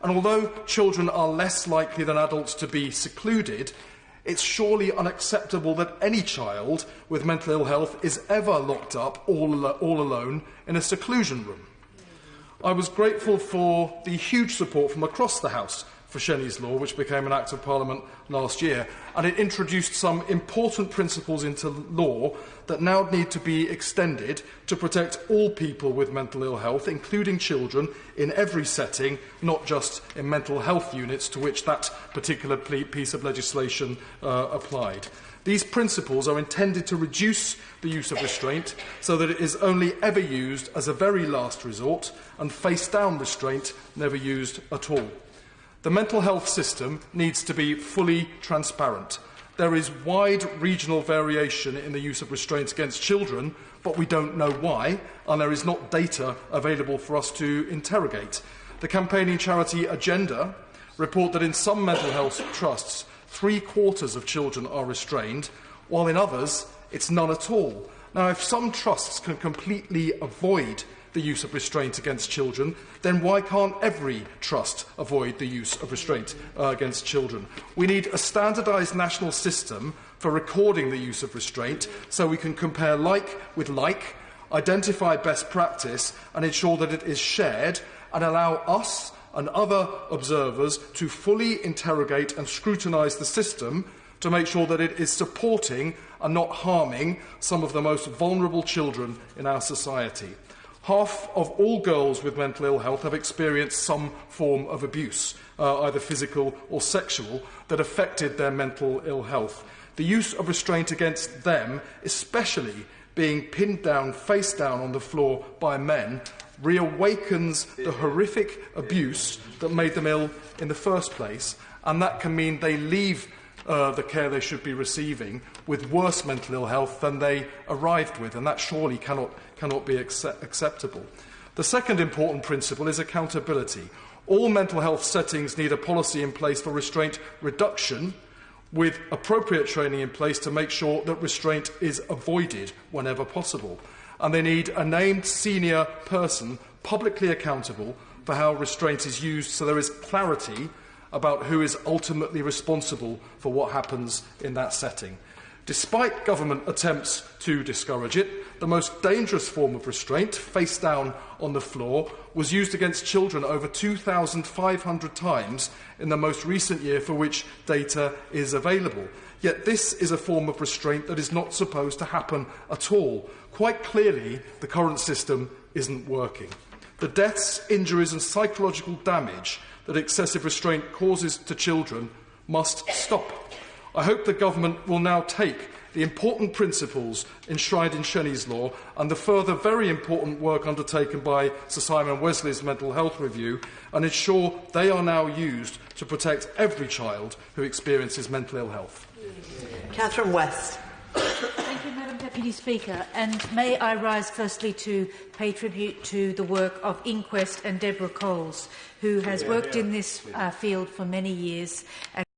And although children are less likely than adults to be secluded, it's surely unacceptable that any child with mental ill health is ever locked up all alone in a seclusion room. I was grateful for the huge support from across the House for Shenny's Law, which became an Act of Parliament last year, and it introduced some important principles into law that now need to be extended to protect all people with mental ill health, including children, in every setting, not just in mental health units to which that particular piece of legislation applied. These principles are intended to reduce the use of restraint so that it is only ever used as a very last resort and face-down restraint never used at all. The mental health system needs to be fully transparent. There is wide regional variation in the use of restraints against children, but we don't know why, and there is not data available for us to interrogate. The campaigning charity Agenda report that in some mental health trusts, 3/4 of children are restrained, while in others, it's none at all. Now, if some trusts can completely avoid the use of restraint against children, then why can't every trust avoid the use of restraint against children? We need a standardised national system for recording the use of restraint so we can compare like with like, identify best practice and ensure that it is shared, and allow us and other observers to fully interrogate and scrutinise the system to make sure that it is supporting and not harming some of the most vulnerable children in our society. Half of all girls with mental ill health have experienced some form of abuse, either physical or sexual, that affected their mental ill health. The use of restraint against them, especially being pinned down, face down on the floor by men, reawakens the horrific abuse that made them ill in the first place, and that can mean they leave the care they should be receiving with worse mental ill health than they arrived with, and that surely cannot be acceptable. The second important principle is accountability. All mental health settings need a policy in place for restraint reduction, with appropriate training in place to make sure that restraint is avoided whenever possible. And they need a named senior person publicly accountable for how restraint is used, so there is clarity about who is ultimately responsible for what happens in that setting. Despite government attempts to discourage it, the most dangerous form of restraint, face down on the floor, was used against children over 2,500 times in the most recent year for which data is available. Yet this is a form of restraint that is not supposed to happen at all. Quite clearly, the current system isn't working. The deaths, injuries and psychological damage that excessive restraint causes to children must stop. I hope the government will now take the important principles enshrined in Shenny's Law and the further very important work undertaken by Sir Simon Wesley's Mental Health Review and ensure they are now used to protect every child who experiences mental ill health. Catherine West. Thank you, Madam Deputy Speaker. And may I rise firstly to pay tribute to the work of Inquest and Deborah Coles, who has worked in this field for many years.